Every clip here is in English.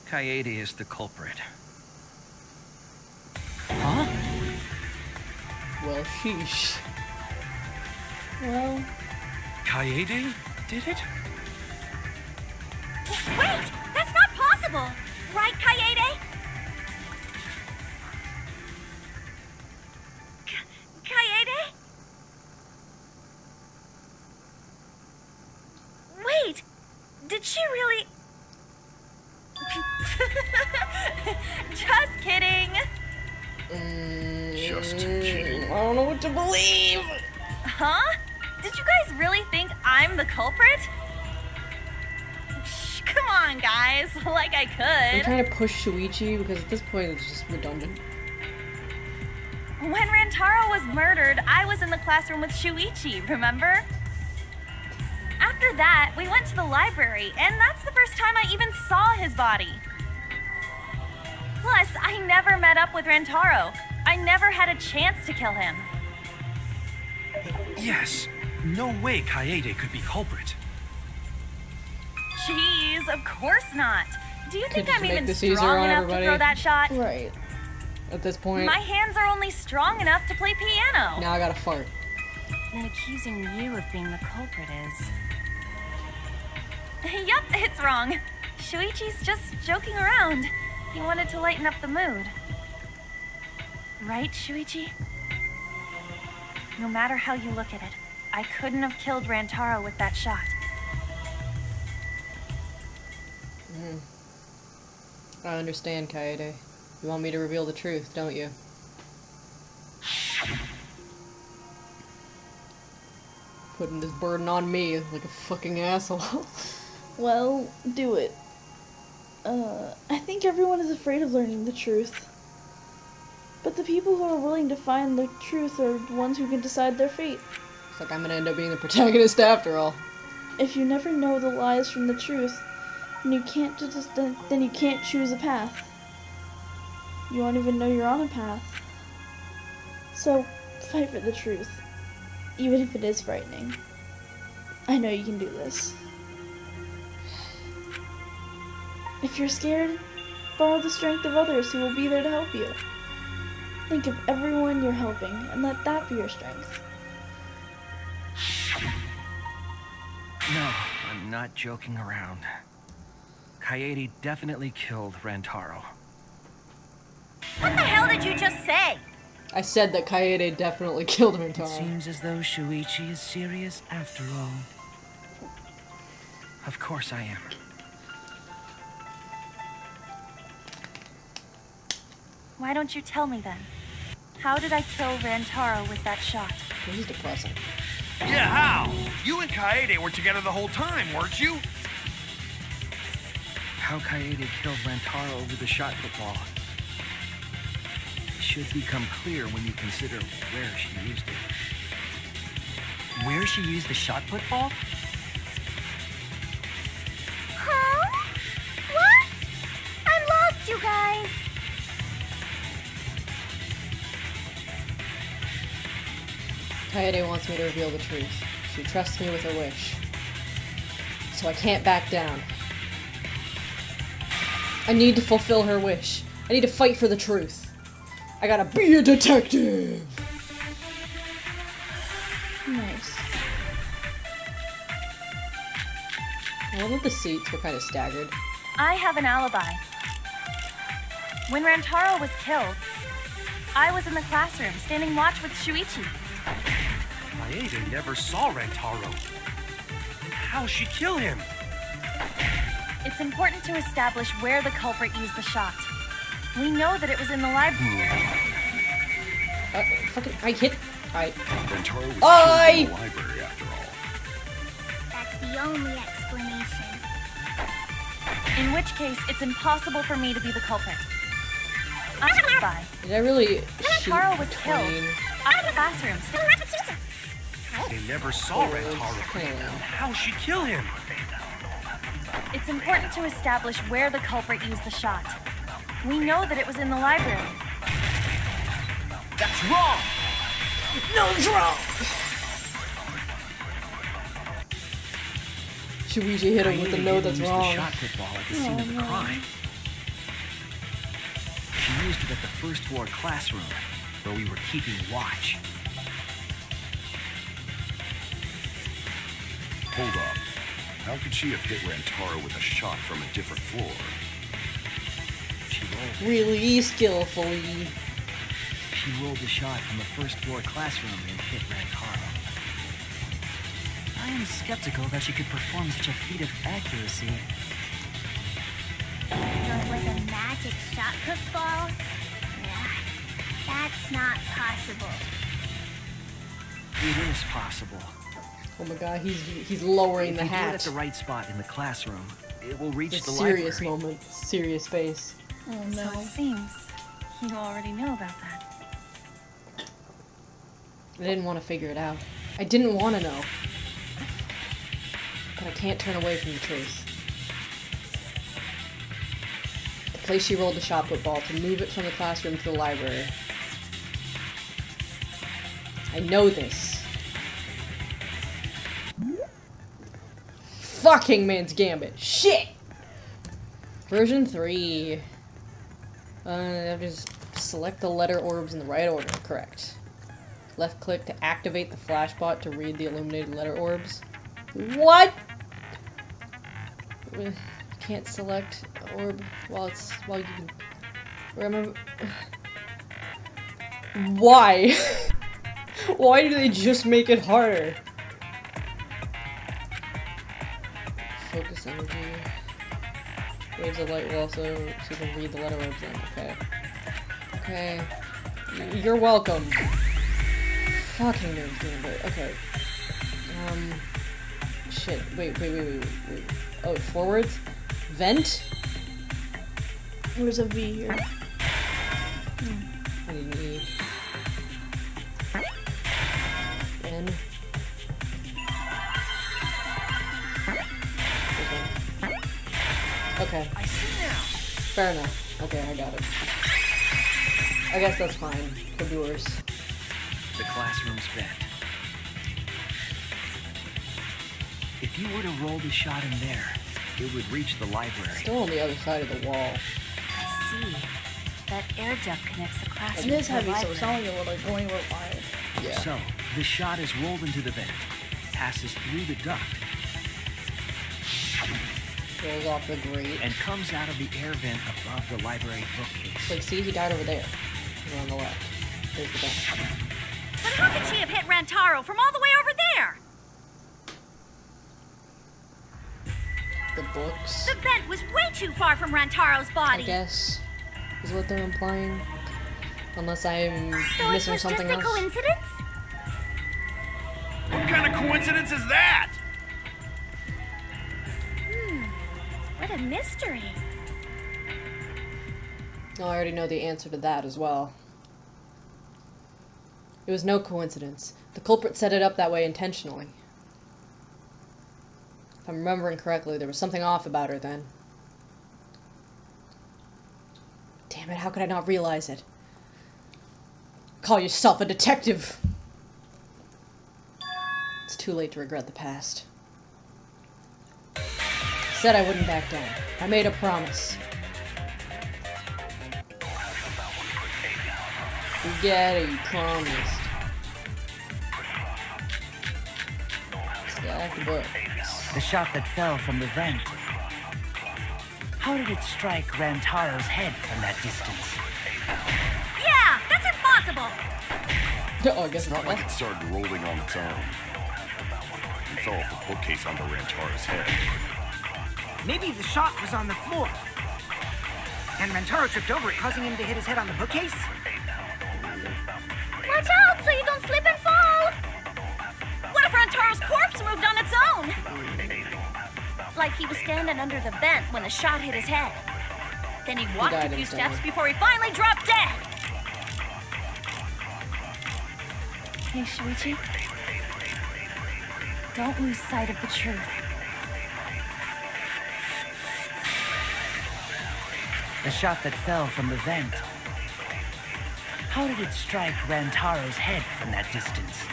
Kaede is the culprit. Huh? Well, sheesh. Well... Kaede did it? Wait! That's not possible! Right, Kaede? Kaede? Wait! Did she really... Just kidding! Just kidding. I don't know what to believe! Huh? Did you guys really think I'm the culprit? Shh, come on, guys. Like I I'm could. trying to push Shuichi because at this point it's just redundant. When Rantaro was murdered, I was in the classroom with Shuichi, remember? After that, we went to the library, and that's the first time I even saw his body. Plus, I never met up with Rantaro. I never had a chance to kill him. Yes. No way Kaede could be culprit. Jeez, of course not. Do you think Could I'm just make even this easier strong on enough everybody. to throw that shot? Right. At this point, My hands are only strong enough to play piano. now I gotta fart. Then accusing you of being the culprit is... Yep, it's wrong. Shuichi's just joking around. He wanted to lighten up the mood. Right, Shuichi? No matter how you look at it, I couldn't have killed Rantaro with that shot. I understand, Kaede. You want me to reveal the truth, don't you? Putting this burden on me like a fucking asshole. Well, do it. I think everyone is afraid of learning the truth. But the people who are willing to find the truth are the ones who can decide their fate. It's like I'm gonna end up being the protagonist after all. If you never know the lies from the truth, then you can't then you can't choose a path. You won't even know you're on a path. So, fight for the truth, even if it is frightening. I know you can do this. If you're scared, borrow the strength of others who will be there to help you. Think of everyone you're helping, and let that be your strength. No, I'm not joking around. Kaede definitely killed Rantaro. What the hell did you just say? I said that Kaede definitely killed It Rantaro. seems as though Shuichi is serious after all. Of course I am. Why don't you tell me then? How did I kill Rantaro with that shot? This is depressing. Yeah, how? You and Kaede were together the whole time, weren't you? How Kaede killed Rantaro with a shot football should become clear when you consider where she used it. Where she used the shot football? Huh? What? I'm lost, you guys. Kaede wants me to reveal the truth. She trusts me with her wish. So I can't back down. I need to fulfill her wish. I need to fight for the truth. I gotta be a detective! Nice. I love that the seats were kind of staggered. I have an alibi. When Rantaro was killed, I was in the classroom standing watch with Shuichi. Kaede never saw Rantaro. And how'd she kill him? It's important to establish where the culprit used the shot. We know that it was in the library. Fucking, I hit. Rantaro was I- killed in the library after all. That's the only explanation. In which case, it's impossible for me to be the culprit. Bye. Did I really shoot Rantaro was between... killed. I'm in the classroom. They never saw Rantaro. Hang on. How'd she kill him? It's important to establish where the culprit used the shot. We know that it was in the library. That's wrong! No, it's wrong! Shuichi hit him with the Kaede no, didn't that's use wrong. the shot football at the scene of the crime. posted at the first floor classroom, where we were keeping watch. Hold up. How could she have hit Rantaro with a shot from a different floor? She rolled. Really skillfully. She rolled the shot from the first floor classroom and hit Rantaro. I am skeptical that she could perform such a feat of accuracy. So it was a magic shot put ball? Yeah, that's not possible. It is possible. Oh my god, he's lowering the If you do it at hatch. the right spot in the classroom, it will reach It's the a serious library. moment. Serious face. Oh So no. it seems you already know about that. I didn't want to figure it out. I didn't want to know. But I can't turn away from the truth. The place she rolled the shot put ball to move it from the classroom to the library. I know this. Fucking Man's Gambit. Shit! Version 3. Just select the letter orbs in the right order. Correct. Left click to activate the flashbot to read the illuminated letter orbs. What? Can't select orb while you can remember. Why? Why do they just make it harder? Focus energy. Waves of light will also, so you can read the letter orbs then. Okay. Okay. You're welcome. Fucking Man's Gambit. Okay. Shit. Wait. Oh, forwards? Vent? There's a V here. I need an E. N. Okay. I see now. Fair enough. Okay, I got it. I guess that's fine. Could be worse. The classroom's bent. If you were to roll the shot in there, it would reach the library. Still on the other side of the wall. I see. That air duct connects the It classroom is to the heavy, so it's not library. like you're going real wide. Yeah. So, the shot is rolled into the vent, passes through the duct, Rolls off the grate. and comes out of the air vent above the library bookcase. Like, see, he died over there. He's on the left. There's the vent. But how could she have hit Rantaro from all the way over there? The books, The vent was way too far from Rantaro's I body. guess, is what they're implying. Unless I'm So it missing was just something a else. coincidence? What kind of coincidence is that? What a mystery. No, I already know the answer to that as well. It was no coincidence. The culprit set it up that way intentionally. If I'm remembering correctly, there was something off about her then. Damn it, how could I not realize it? Call yourself a detective! It's too late to regret the past. I said I wouldn't back down. I made a promise. You get it, you promised. Stack the books. The shot that fell from the vent. How did it strike Rantaro's head from that distance? Yeah, that's impossible. Oh, I guess It's not like not. it started rolling on its own. It fell off the bookcase onto Rantaro's head. Maybe the shot was on the floor. And Rantaro tripped over it, causing him to hit his head on the bookcase? Watch out so you don't slip and fall! What if Rantaro's corpse moved on its own? Like he was standing under the vent when the shot hit his head. Then he walked died a few instantly. steps before he finally dropped dead. Hey, Shuichi. Don't lose sight of the truth. The shot that fell from the vent. How did it strike Rantaro's head from that distance?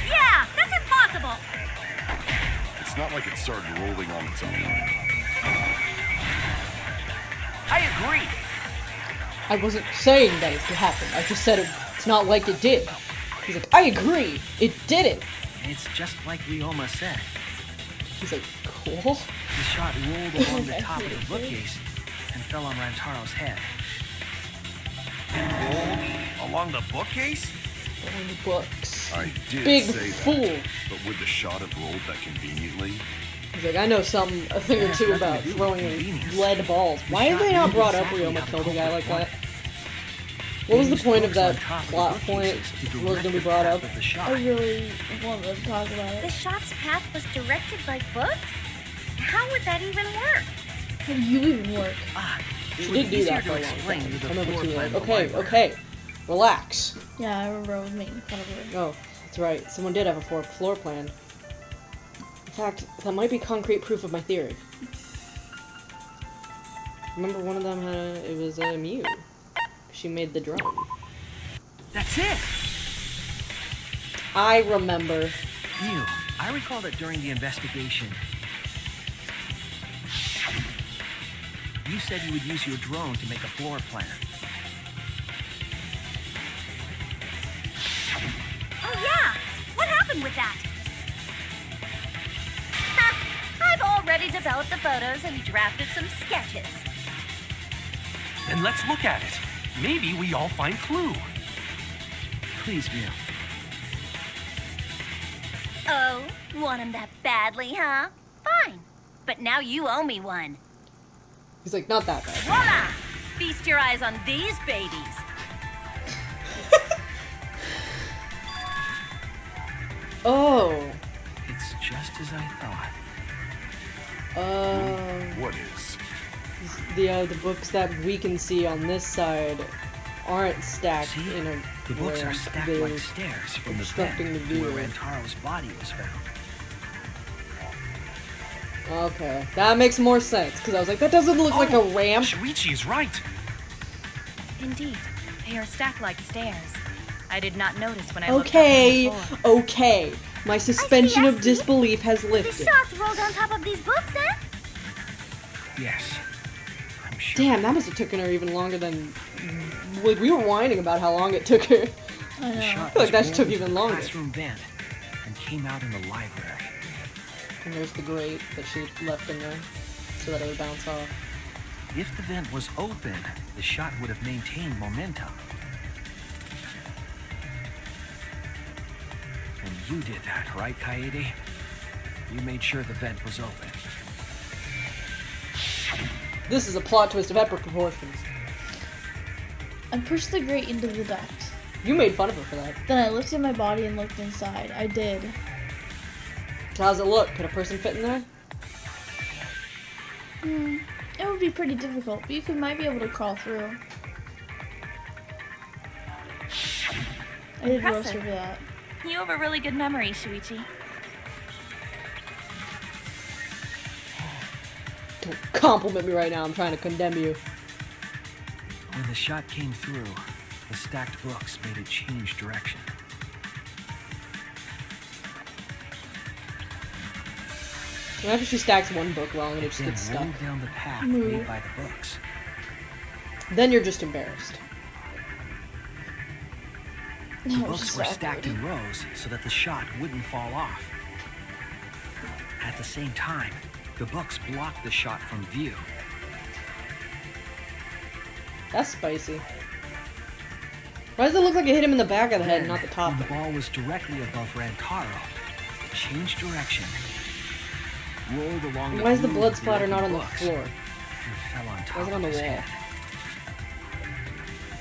Yeah, that's impossible. It's not like it started rolling on its own. I agree. I wasn't saying that it happened. I just said it's not like it did. He's like, I agree. It didn't. It's just like Ryoma said. He's like, cool. The shot rolled along the top of the bookcase and fell on Rantaro's head. It rolled along the bookcase? On the books. I did Big say fool. that, but would the shot have rolled that conveniently? He's like, I know a thing or two about throwing lead balls. Why have they not brought up Ryoma killed a guy like that? What was the point of that plot point? Was gonna be brought up? I really wanted to talk about The it. shot's path was directed by books? How would that even work? How do you even work? She did do that for a long time. I remember seeing that. Okay. Relax. Yeah, I remember it was making fun of her. Oh, that's right. Someone did have a floor plan. In fact, that might be concrete proof of my theory. Remember one of them had it was a Mew. She made the drone. That's it! I remember. Mew, I recall that during the investigation, you said you would use your drone to make a floor plan. Oh yeah! What happened with that? Ha! I've already developed the photos and drafted some sketches. Then let's look at it. Maybe we all find clue. Please, Mew. Oh, want him that badly, huh? Fine. But now you owe me one. He's like, not that bad. Voila! Feast your eyes on these babies. Oh. It's just as I thought. What is? The books that we can see on this side aren't stacked See? in a The books where are stacked they're like stairs from the obstructing vent the view. where Rantaro's body was found. Okay, that makes more sense because I was like, that doesn't look like a ramp. Shuichi is right. Indeed, they are stacked like stairs. I did not notice when I looked Okay, up on the floor. okay. My suspension I of see. disbelief has The lifted. shots rolled on top of these books, eh? Yes. I'm sure. Damn, that must have taken her even longer than. Like, we were whining about how long it took her. I The know. shot I feel like that was took rolled even into the longer. classroom vent and came out in the library. And there's the grate that she left in there so that it would bounce off. If the vent was open, the shot would have maintained momentum. And you did that, right, Kaede? You made sure the vent was open. This is a plot twist of epic proportions. I pushed the grate into the duct. You made fun of her for that. Then I lifted my body and looked inside. I did. So how's it look? Could a person fit in there? It would be pretty difficult, but you might be able to crawl through. I did roast her for that. You have a really good memory, Shuichi. Don't compliment me right now. I'm trying to condemn you. When the shot came through, the stacked books made it change direction. And after she stacks one book wrong and it just Then gets stuck. rolled down the path Move. made by the books. Then you're just embarrassed. The No, books were stacked in rows so that the shot wouldn't fall off. At the same time, the books blocked the shot from view. That's spicy. Why does it look like it hit him in the back of the head and not the top? When the ball was directly above Rantaro, it changed direction, rolled along Why is the groove blood of splatter open not on the books, floor? and fell on top Why is it on of the his wall? head.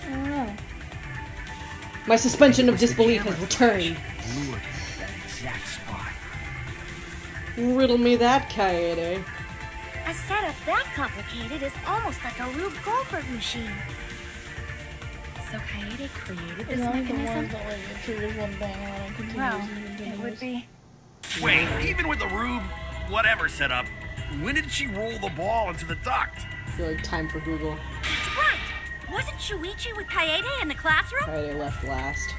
I don't know. My suspension It of was the disbelief camera has returned. flash lured him to that exact spot. Riddle me that, Kaede. A setup that complicated is almost like a Rube Goldberg machine. So Kaede created this It's not like the mechanism? ones that like it triggers one bang and then it continues Well, and it continues. would be. Wait, even with the Rube whatever setup, when did she roll the ball into the duct? I feel like time for Google. That's right! Wasn't Shuichi with Kaede in the classroom? Kaede left last.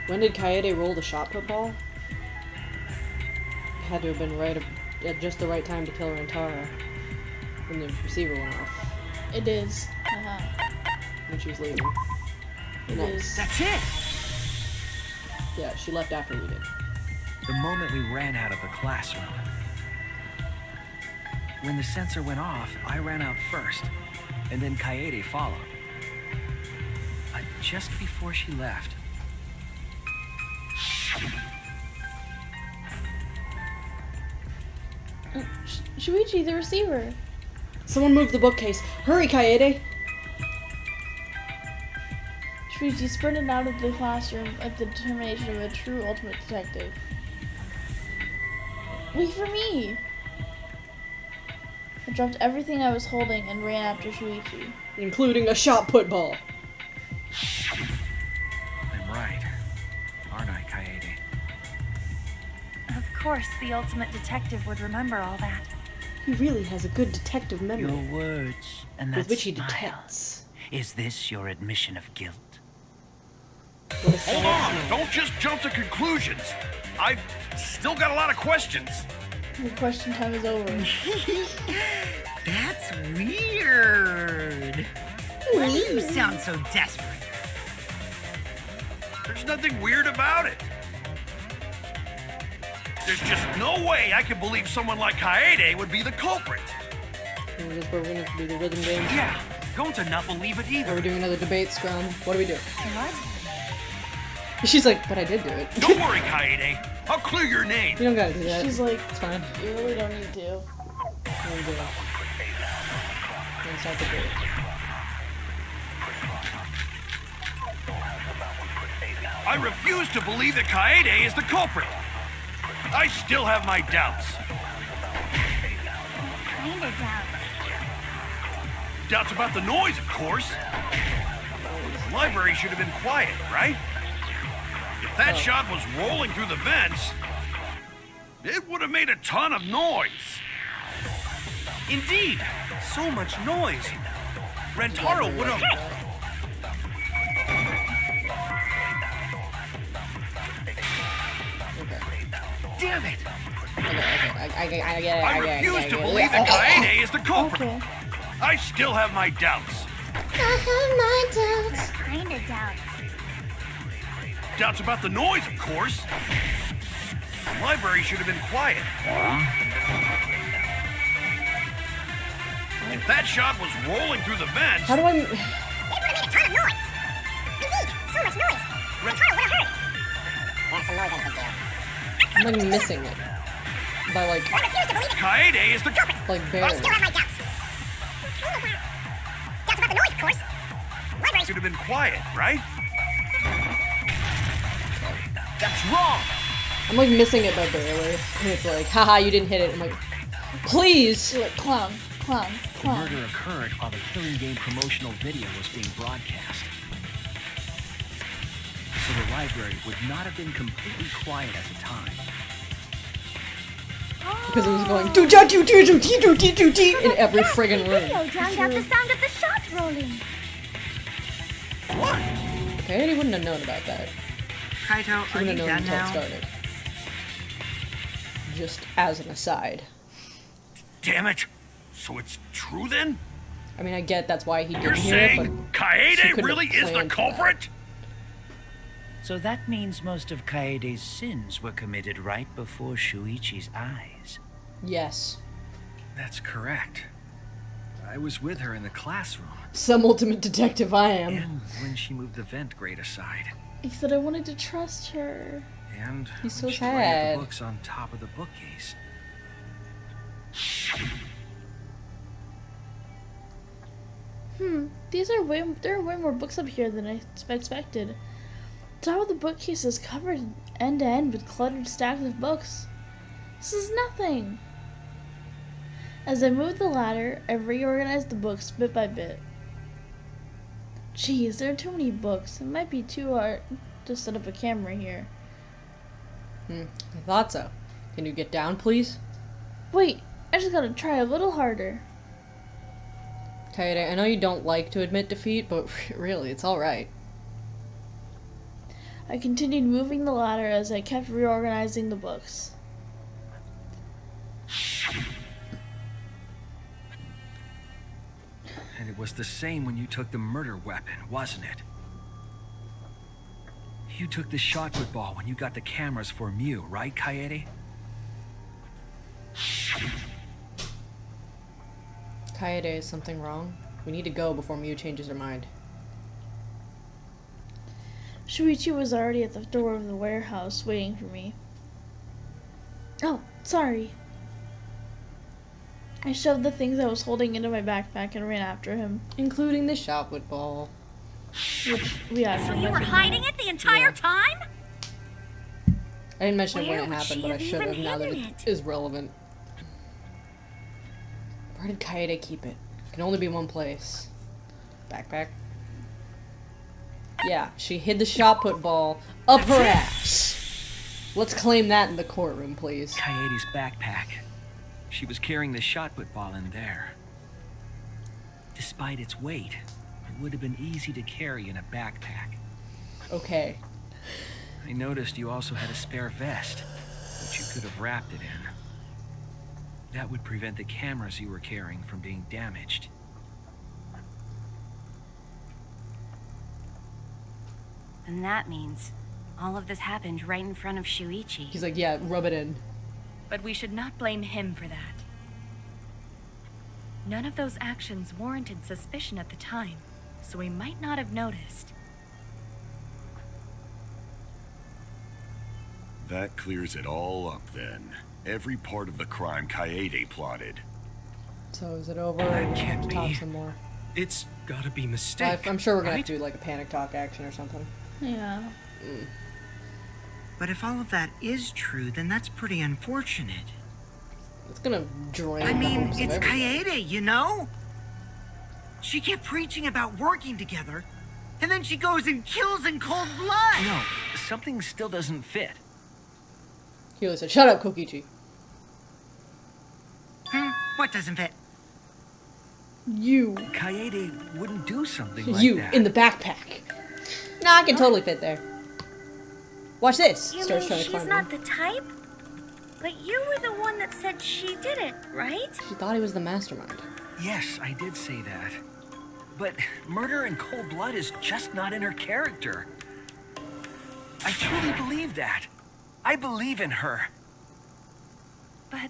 When did Kaede roll the shot put ball? It had to have been right at just the right time to kill Rantaro. When the receiver went off. It is. Uh-huh. when she was leaving. It is. That's it! Yeah, she left after we did. The moment we ran out of the classroom. When the sensor went off, I ran out first, and then Kaede followed. Just before she left. Shuichi, the receiver. Someone move the bookcase. Hurry, Kaede! Shuichi sprinted out of the classroom with the determination of a true ultimate detective. Wait for me! I dropped everything I was holding and ran after Shuichi. Including a shot put ball. I'm right, aren't I, Kaede? Of course, the ultimate detective would remember all that. He really has a good detective memory. Your words and that With which he smile. detects. Is this your admission of guilt? Hold on! Don't just jump to conclusions! I've still got a lot of questions! The question time is over. That's weird. Why do you sound so desperate? There's nothing weird about it. There's just no way I can believe someone like Kaede would be the culprit. I guess we're gonna do the rhythm game. Yeah, going to not believe it Are we either. doing another debate scrum? What do we do? What? She's like, but I did do it. Don't worry, Kaede. I'll clear your name. You don't gotta do that. She's like, It's fine. you really don't need to. What do we do? Then start the debate. I refuse to believe that Kaede is the culprit. I still have my doubts. Kinda doubts. Doubts about the noise, of course. The library should have been quiet, right? If that shot was rolling through the vents, it would have made a ton of noise. Indeed, so much noise. Rentaro would have... Damn it! I get it. I refuse to believe that Kaede is the culprit. Okay. I still have my doubts. Kinda doubts. Doubts about the noise, of course. The library should have been quiet. If that shot was rolling through the vents... How do I... It would have made a ton of noise. Indeed, so much noise. Rentaro would have heard it. That's some noise I think you. I'm like missing it. By like... I refuse to believe it. Kaede is the... Like I barely. still have my doubts. Doubts about the noise, of course. Library Should have been quiet, right? That's wrong! I'm like missing it by barely. And it's like, haha, you didn't hit it. I'm like, please! You're like, clown, clown, The clown. murder occurred while the Killing Game promotional video was being broadcast. So the library would not have been completely quiet at the time. Because it was going do ja do do do do do do do in every friggin' room. video drowned out the sound of the shot rolling. What? Okay, he wouldn't have known about that. Kaito, He are wouldn't you have known done until it now? started. Just as an aside. Damn it. So it's true then? I mean, I get that's why he You're didn't hear it, saying but she Kaede couldn't really have is the planned for that. culprit? So that means most of Kaede's sins were committed right before Shuichi's eyes. Yes. That's correct. I was with her in the classroom, Some ultimate detective I am. and when she moved the vent grate aside, He said I wanted to trust her. and He's so when she laid sad. the books on top of the bookcase. There are way more books up here than I expected. The top of the bookcase is covered end to end with cluttered stacks of books. This is nothing. As I moved the ladder, I reorganized the books bit by bit. Geez, there are too many books. It might be too hard to set up a camera here. I thought so. Can you get down, please? Wait, I just gotta try a little harder. Kaede, I know you don't like to admit defeat, but really, it's alright. I continued moving the ladder as I kept reorganizing the books. And it It was the same when you took the murder weapon, wasn't it? You took the shot put ball when you got the cameras for Mew, right, Kaede? Kaede, is something wrong? We need to go before Mew changes her mind. Shuichi was already at the door of the warehouse waiting for me. Oh, sorry. I shoved the things I was holding into my backpack and ran after him. Including the shot put ball. Which we So you were hiding it the entire time? I didn't mention it Where when it would happened, she but I have should have even now that hidden it it? is relevant. Where did Kaede keep it? It can only be one place. Backpack. Yeah, she hid the shot put ball up her ass. Let's claim that in the courtroom, please. Kaede's backpack. She was carrying the shot put ball in there. Despite its weight, it would have been easy to carry in a backpack. Okay. I noticed you also had a spare vest, which you could have wrapped it in. That would prevent the cameras you were carrying from being damaged. And that means all of this happened right in front of Shuichi. He's like, yeah, rub it in. But we should not blame him for that. None of those actions warranted suspicion at the time, so we might not have noticed. That clears it all up then. Every part of the crime Kaede plotted. So is it over? That Or can't we have to talk be. some more? It's gotta be a mistake. I'm sure we're gonna have right? to do like a panic talk action or something. Yeah. But if all of that is true, then that's pretty unfortunate. It's gonna drain I the mean, hopes of it's everybody. Kaede, you know? She kept preaching about working together, and then she goes and kills in cold blood! No, something still doesn't fit. Hilo said, shut up, Kokichi. What doesn't fit? You. Kaede wouldn't do something like You, that. in the backpack. Nah, I can totally fit there. Watch this. You Starts mean trying to she's climb not in. the type? But you were the one that said she did it, right? She thought he was the mastermind. Yes, I did say that. But murder in cold blood is just not in her character. I truly believe that. I believe in her. But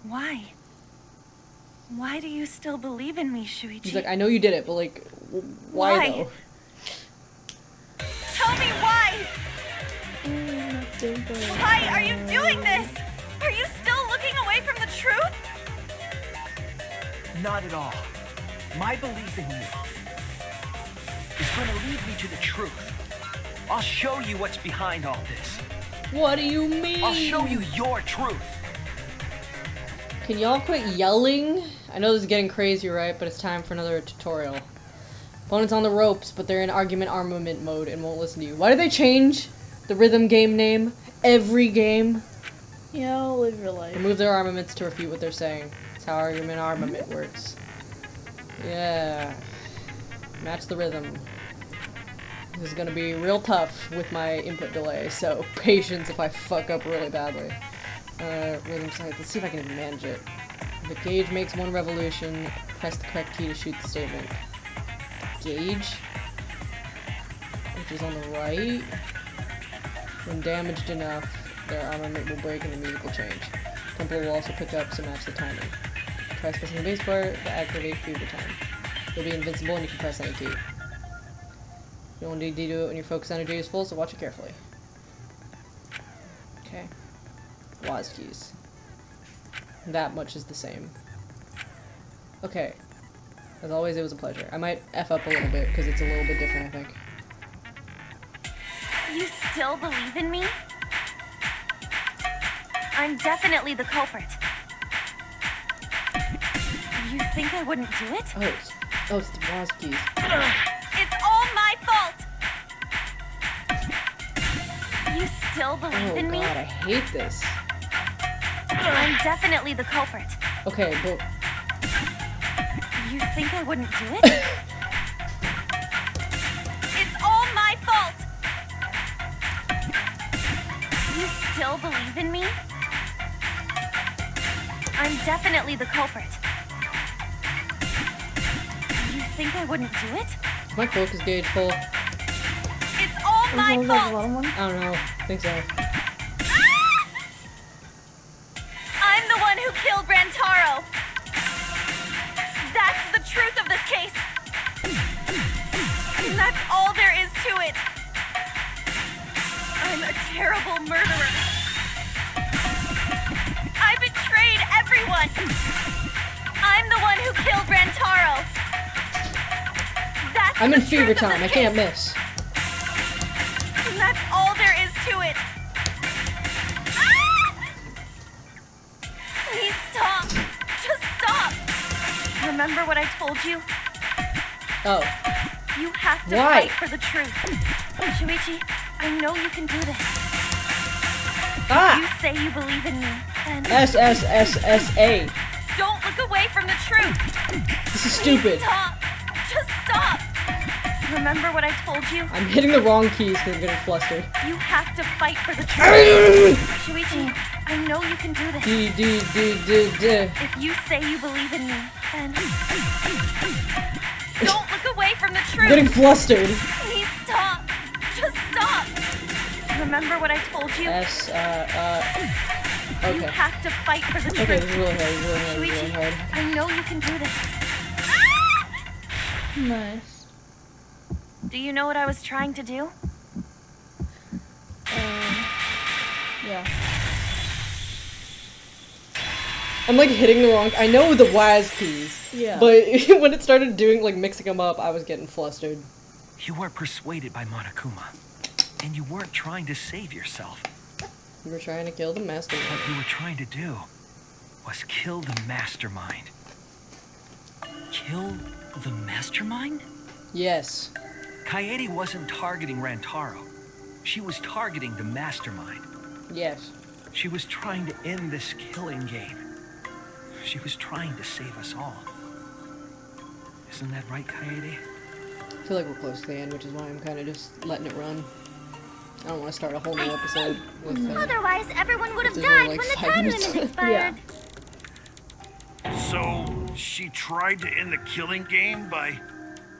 why? Why do you still believe in me, Shuichi? He's like, I know you did it, but like, why Why? though? Tell me why! Why are you doing this? Are you still looking away from the truth? Not at all. My belief in you is going to lead me to the truth. I'll show you what's behind all this. What do you mean? I'll show you your truth. Can y'all quit yelling? I know this is getting crazy, right? But it's time for another tutorial. Opponents on the ropes, but they're in argument armament mode and won't listen to you. Why did they change the rhythm game name every game? Yeah, live your life. Remove their armaments to refute what they're saying. That's how argument armament works. Yeah. Match the rhythm. This is gonna be real tough with my input delay, so patience if I fuck up really badly. Rhythm site. Let's see if I can manage it. The gauge makes one revolution. Press the correct key to shoot the statement. Gauge, which is on the right. When damaged enough, their armament will break and the music will change. Tempo will also pick up to match the timing. Try pressing the base bar to activate through the time. You'll be invincible and you can press any key. You only need to do it when your focus energy is full, so watch it carefully. Okay. WASD keys. That much is the same. Okay. As always, it was a pleasure. I might F up a little bit, because it's a little bit different, I think. You still believe in me? I'm definitely the culprit. You think I wouldn't do it? Oh, it's the WASD keys. It's all my fault! You still believe Oh in me? god, I hate this. I'm definitely the culprit. Okay, but... You think I wouldn't do it? It's all my fault! You still believe in me? I'm definitely the culprit. You think I wouldn't do it? Is my focus gauge full? It's all my fault! I don't know. I think so. I'm the one who killed Rantaro! That's the truth of this case! And that's all there is to it! I'm a terrible murderer! I betrayed everyone! I'm the one who killed Rantaro! That's I'm in the fever truth of time. I this can't case. miss. And that's all there is to it! Please stop! Just stop! Remember what I told you? Oh. You have to Why? fight for the truth. Shuichi, I know you can do this. Ah! You say you believe in me, then SSSSA. don't look away from the truth. This is Please stupid. stop! Just stop! Remember what I told you? I'm hitting the wrong keys because I'm getting flustered. You have to fight for the truth. Shuichi, I know you can do this. D. If you say you believe in me, then don't look away from the truth. I'm getting flustered. Please stop. Just stop. Remember what I told you? You Okay. have to fight for the truth. Okay, this is really hard. This is really hard. This is really Shuichi, hard. I know you can do this. Nice. Do you know what I was trying to do? Yeah. I'm like hitting the wrong. I know the WAS keys. Yeah. But when it started doing like mixing them up, I was getting flustered. You weren't persuaded by Monokuma, and you weren't trying to save yourself. You were trying to kill the master. What you were trying to do was kill the mastermind. Kill the mastermind? Yes. Kaede wasn't targeting Rantaro. She was targeting the mastermind. Yes. She was trying to end this killing game. She was trying to save us all. Isn't that right, Kaede? I feel like we're close to the end, which is why I'm kind of just letting it run. I don't want to start a whole new episode with. Otherwise, everyone would have there's died only, like, when the 5 time minutes limit left. expired. So, she tried to end the killing game by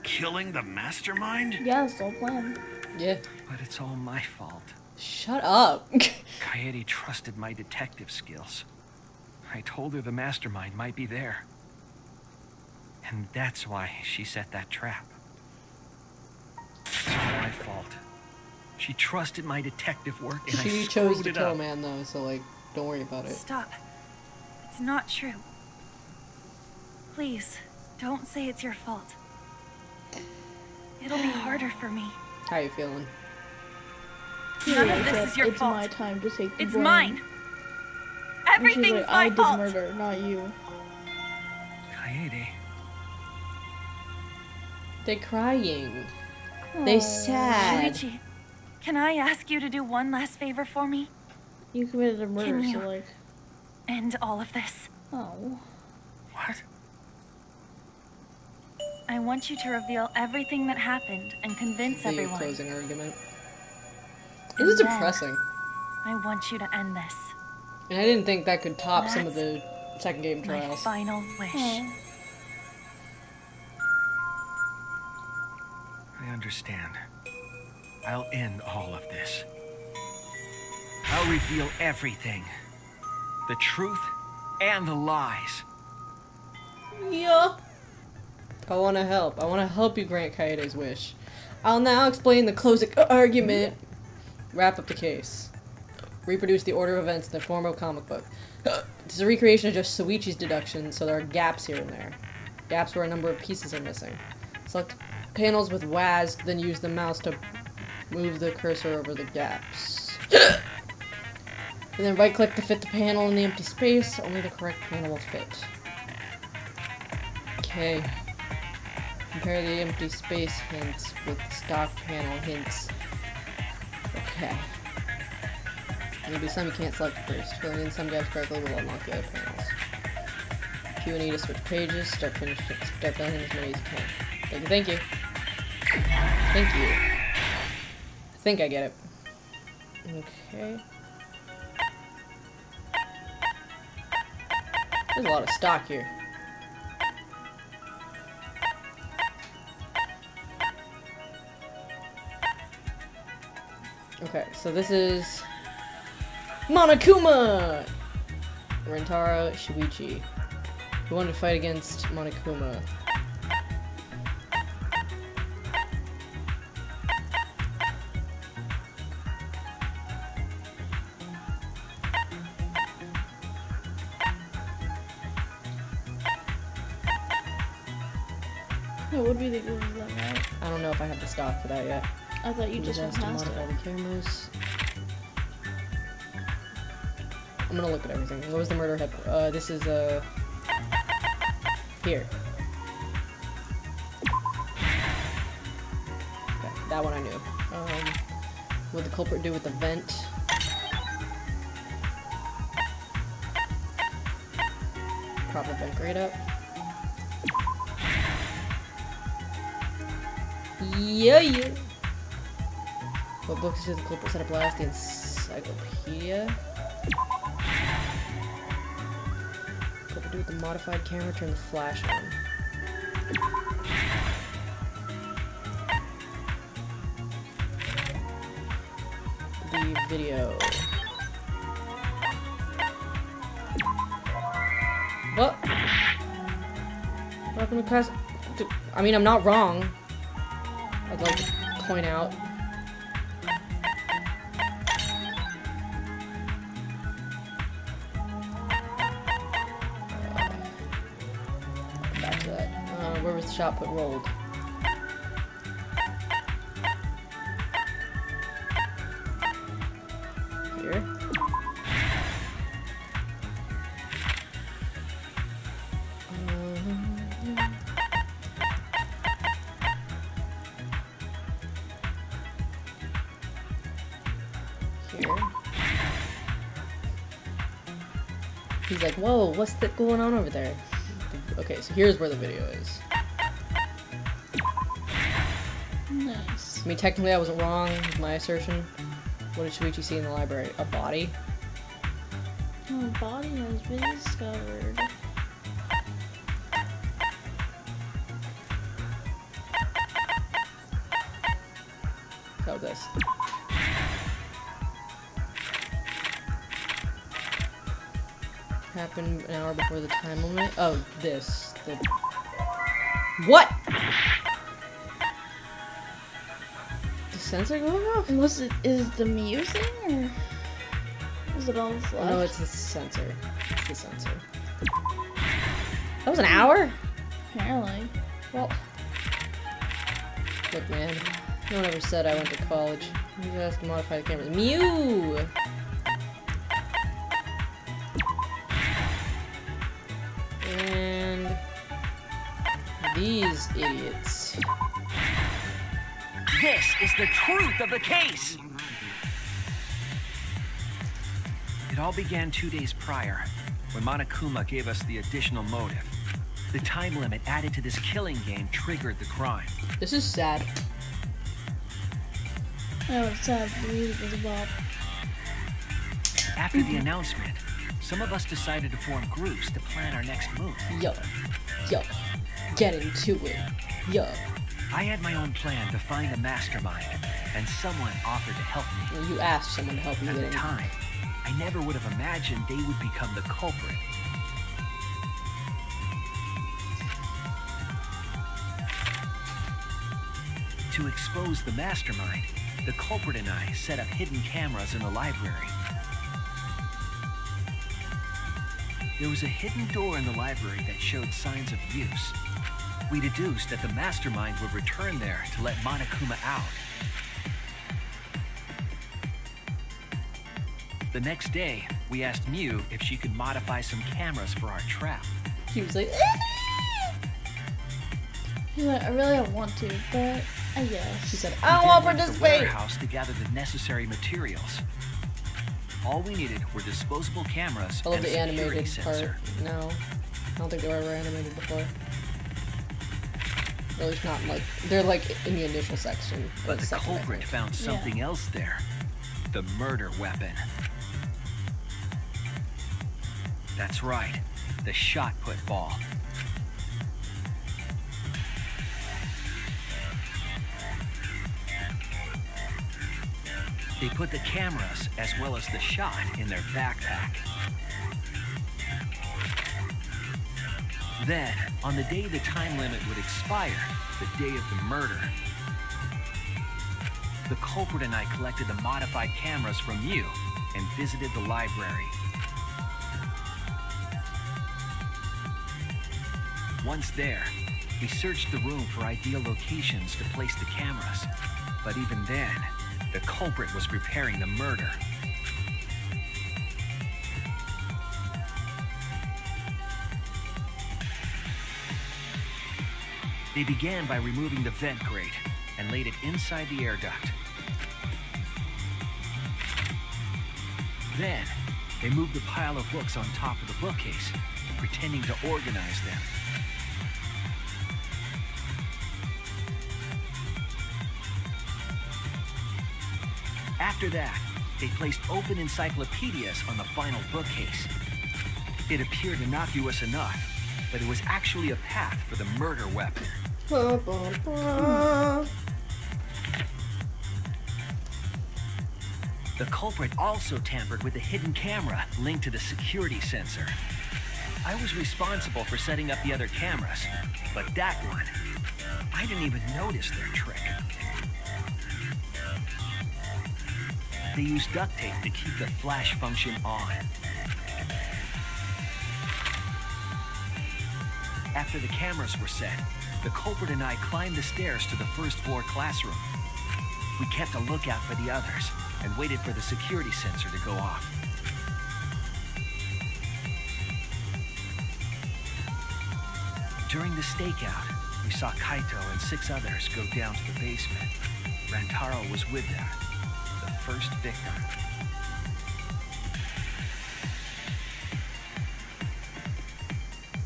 killing the mastermind? Yeah, it's the whole plan. Yeah. But it's all my fault. Shut up. Kaede trusted my detective skills. I told her the mastermind might be there. And that's why she set that trap. It's all my fault. She trusted my detective work and She I chose screwed to it kill up. man though, so like, don't worry about it. Stop. It's not true. Please, don't say it's your fault. It'll be harder for me. How you feeling? None of She this said, is your it's fault. my time to take the It's blame. mine. And she's Everything's like, my I did fault. murder, not you. Kaede, They're crying. They sad. Shuichi, can I ask you to do one last favor for me? You committed a murder, Can you- so like, End all of this. oh. what? I want you to reveal everything that happened and convince The everyone. closing argument. And This is then depressing. I want you to end this. And I didn't think that could top some of That's the second game My trials. final wish. Oh. I understand. I'll end all of this. I'll reveal everything. The truth and the lies. Yeah. I want to help. I want to help you grant Kaede's wish. I'll now explain the closing argument. Wrap up the case. Reproduce the order of events in the form of a comic book. This is a recreation of just Shuichi's deduction, so there are gaps here and there. Gaps where a number of pieces are missing. Select panels with WAS, then use the mouse to move the cursor over the gaps. And then right-click to fit the panel in the empty space. Only the correct panel will fit. Okay. Compare the empty space hints with stock panel hints. Okay. Maybe some you can't select first. Filling in some gaps correctly will unlock the other panels. Q&E to switch pages. Start filling in as many as you can. Thank you. Thank you. I think I get it. Okay. There's a lot of stock here. Okay, so this is Monokuma! Rentaro, Shuichi. We wanted to fight against Monokuma. It would be the good of that, right? I don't know if I have the stock for that yet. I thought you just went has to past modify it. the cameras. I'm gonna look at everything. What was the murder head? This is here. Okay, that one I knew. What did the culprit do with the vent? Prop the vent grate up. Yeah. What books did the culprit set up last? The encyclopedia. Culprit do with the modified camera. Turn the flash on. The video. What? Welcome to class. I mean, I'm not wrong. I'd like to point out. Back to that. Where was the shot put rolled? Here. He's like, whoa, what's going on over there? Okay, so here's where the video is. Nice. I mean, technically I wasn't wrong with my assertion. What did Shuichi see in the library? A body? Oh, a body has been discovered. How this? Happened an hour before the time limit. Oh, this. What? The sensor going off? Is the music or is it all that's left? No, it's the sensor. It's the sensor. That was an hour? Apparently. Well, look, man. No one ever said I went to college. You just have to modify the cameras. Mew! And these idiots. This is the truth of the case! It all began 2 days prior, when Monokuma gave us the additional motive. The time limit added to this killing game triggered the crime. This is sad. oh, it's sad. The music is a bop. After the announcement, some of us decided to form groups to plan our next move. Yo. Get into it. Yo. I had my own plan to find a mastermind, and someone offered to help me. Well, you asked someone to help you At get the in. time, I never would have imagined they would become the culprit. To expose the mastermind, the culprit and I set up hidden cameras in the library. There was a hidden door in the library that showed signs of use. We deduced that the mastermind would return there to let Monokuma out. The next day, we asked Mew if she could modify some cameras for our trap. He was like, He's like, I really don't want to, but I guess. she said, We I don't then want to went to the participate. warehouse to gather the necessary materials. All we needed were disposable cameras I love and a the security animated sensor. part. No. I don't think they were ever animated before. Or at least not like, they're like in the initial section. But the the second, I culprit think. found something else there. The murder weapon. That's right. The shot put ball. They put the cameras as well as the shot in their backpack. Then, on the day the time limit would expire, the day of the murder, the culprit and I collected the modified cameras from you and visited the library. Once there, we searched the room for ideal locations to place the cameras. But even then, the culprit was preparing the murder. They began by removing the vent grate and laid it inside the air duct. Then, they moved the pile of books on top of the bookcase, pretending to organize them. After that, they placed open encyclopedias on the final bookcase. It appeared innocuous enough, but it was actually a path for the murder weapon. The culprit also tampered with the hidden camera linked to the security sensor. I was responsible for setting up the other cameras, but that one, I didn't even notice their trick. They used duct tape to keep the flash function on. After the cameras were set, the culprit and I climbed the stairs to the first floor classroom. We kept a lookout for the others and waited for the security sensor to go off. During the stakeout, we saw Kaito and 6 others go down to the basement. Rantaro was with them, the first victim.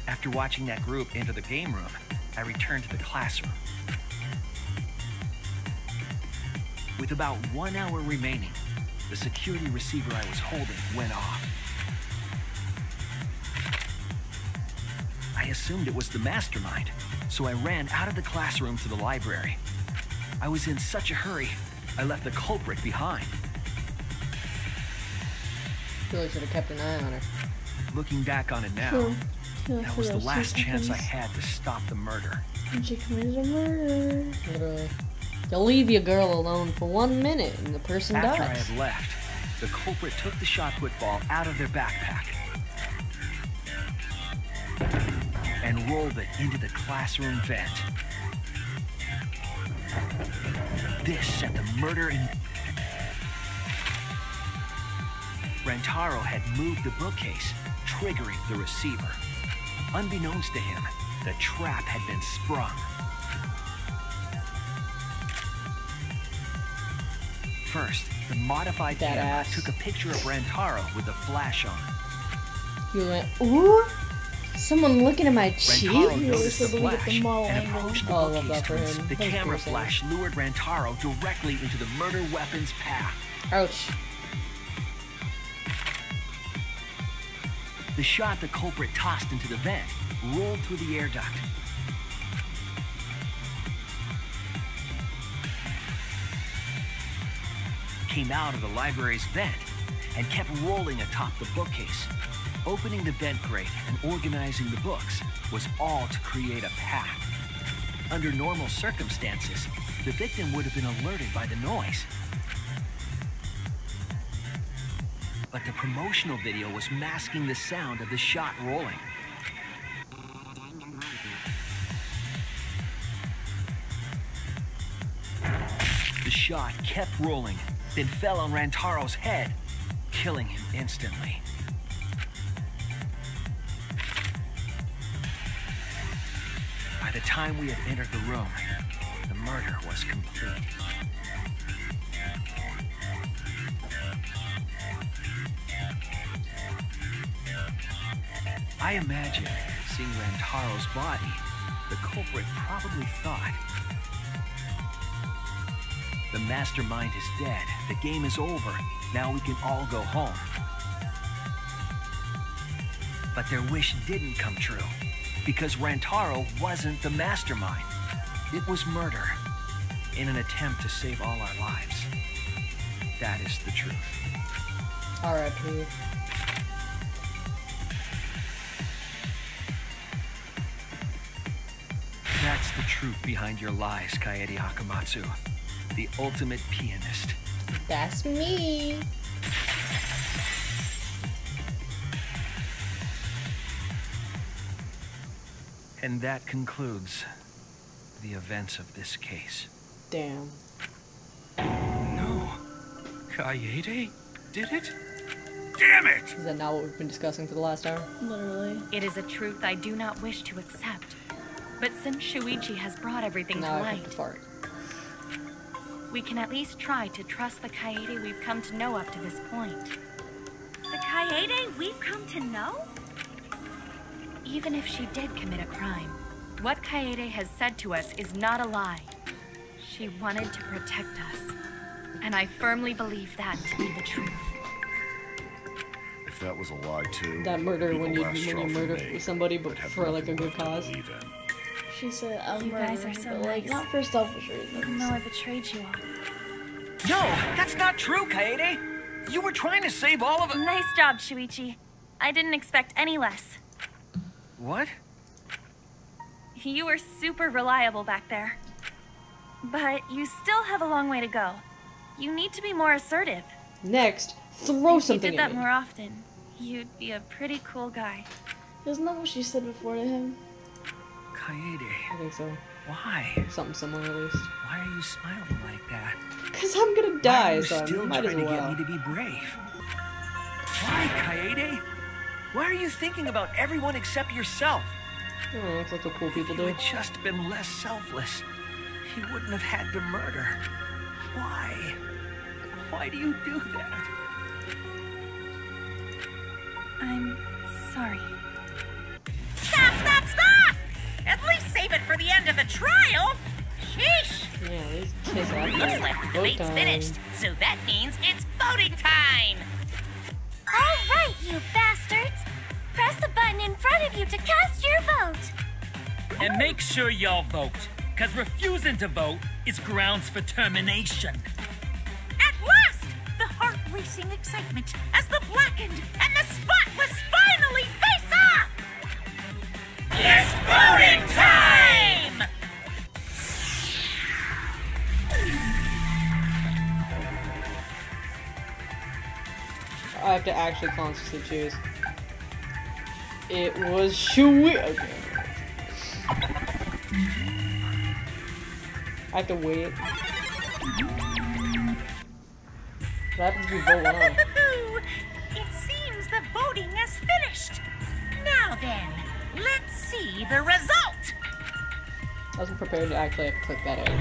After watching that group enter the game room, I returned to the classroom. With about 1 hour remaining, the security receiver I was holding went off. I assumed it was the mastermind, so I ran out of the classroom to the library. I was in such a hurry, I left the culprit behind. Really should have kept an eye on her. Looking back on it now, that was the last chance I had to stop the murder. And she committed a murder. Literally. You'll leave your girl alone for 1 minute and the person dies. After I had left, the culprit took the shot put ball out of their backpack and rolled it into the classroom vent. This set the murder in... Rantaro had moved the bookcase, triggering the receiver. Unbeknownst to him, the trap had been sprung. First, the modified camera took a picture of Rantaro with the flash on. You went, ooh, someone looking at my cheek? Rantaro noticed the flash and approached the bookcase twins. The camera piercing. flash lured Rantaro directly into the murder weapon's path. Ouch. The shot the culprit tossed into the vent rolled through the air duct. Came out of the library's vent and kept rolling atop the bookcase. Opening the vent grate and organizing the books was all to create a path. Under normal circumstances, the victim would have been alerted by the noise. But the promotional video was masking the sound of the shot rolling. The shot kept rolling, then fell on Rantaro's head, killing him instantly. By the time we had entered the room, the murder was complete. I imagine, seeing Rantaro's body, the culprit probably thought, the mastermind is dead, the game is over, now we can all go home. But their wish didn't come true, because Rantaro wasn't the mastermind. It was murder, in an attempt to save all our lives. that is the truth. R.I.P. That's the truth behind your lies, Kaede Hakamatsu. The ultimate pianist. That's me. And that concludes the events of this case. Damn. No. Kaede did it? Damn it! Is that not what we've been discussing for the last hour? Literally. It is a truth I do not wish to accept. But since Shuichi has brought everything Now to I have to light, fart. we can at least try to trust the Kaede we've come to know up to this point. The Kaede we've come to know? Even if she did commit a crime, what Kaede has said to us is not a lie. She wanted to protect us. And I firmly believe that to be the truth. If that was a lie too, That murder when you people last murder straw for me somebody, but would have for like a nothing good left to cause. believe in. She said, I'm You guys murdering, are so but like, nice. not for selfish Even reasons. though I betrayed you all. No, that's not true, Kaede. You were trying to save all of us. Nice job, Shuichi. I didn't expect any less. What? You were super reliable back there. But you still have a long way to go. You need to be more assertive. Next, throw If you something did that at me. more often, you'd be a pretty cool guy. Isn't that what she said before to him? Kaede, I think so. why? Something similar at least. Why are you smiling like that? Cause I'm gonna Why are die, you so I still might as trying to well. get me to be brave? Why, Kaede? Why are you thinking about everyone except yourself? Oh, that's what the cool people If you do. had just been less selfless, you wouldn't have had to murder. Why? Why do you do that? I'm sorry. Stop, stop, stop! At least save it for the end of the trial. Sheesh. Yeah, these kids out Looks there. like the Vote debate's time. finished, so that means it's voting time. All right, you bastards. Press the button in front of you to cast your vote. And make sure y'all vote, because refusing to vote is grounds for termination. At last, the heart-racing excitement as the blackened and the spotless finally face off. It's voting time! I have to actually consciously choose. It was Shui. Okay. I have to wait. What happens if you vote wrong? It seems the voting is finished. Now then, let's see the result. I wasn't prepared to actually have to click that in.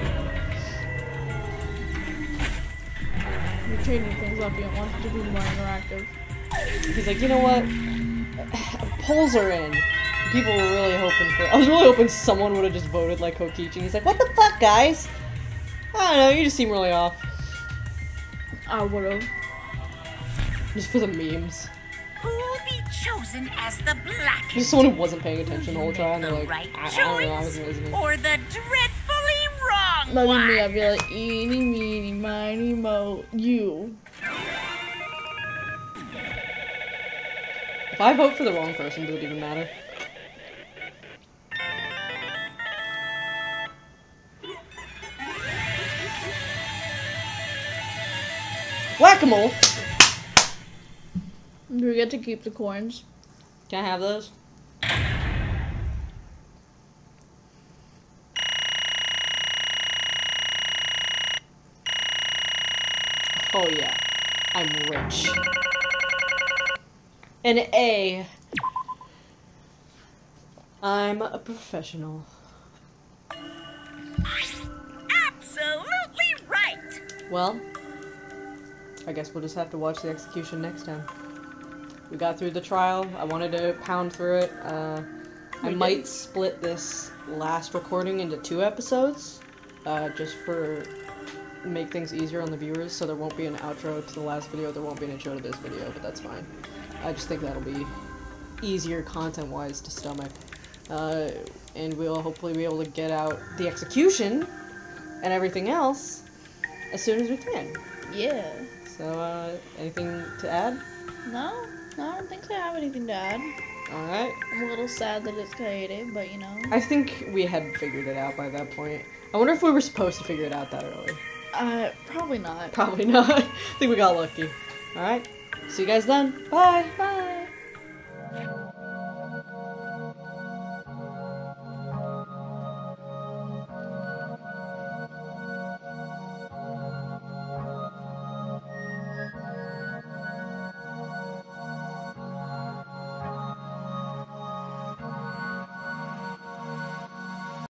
You're changing things up. You don't want it to be more interactive. He's like, you know what? Polls are in. People were really hoping for. I was really hoping someone would have just voted like Kokichi. He's like, what the fuck, guys? I don't know. You just seem really off. I would've. Just for the memes. Who'll be chosen as the blackened? Just someone who wasn't paying attention the whole time. And they're The like, right I don't know. I was choice listening. or the dreadfully wrong That'd one? be me. I'd be like, eeny, meeny, miny, mo, you. If I vote for the wrong person, does it even matter? Whack-a-mole! Do we get to keep the coins? Can I have those? Oh yeah, I'm rich. An A. I'm a professional. Absolutely right. Well, I guess we'll just have to watch the execution next time. We got through the trial. I wanted to pound through it. I might split this last recording into 2 episodes, just for make things easier on the viewers, so there won't be an outro to the last video, there won't be an intro to this video, but that's fine. I just think that'll be easier content-wise to stomach. And we'll hopefully be able to get out the execution and everything else as soon as we can. Yeah. So, anything to add? No, I don't think I have anything to add. Alright. I'm a little sad that it's Kaede, but you know. I think we had figured it out by that point. I wonder if we were supposed to figure it out that early. Probably not. Probably not. I think we got lucky. Alright. See you guys then. Bye. Bye.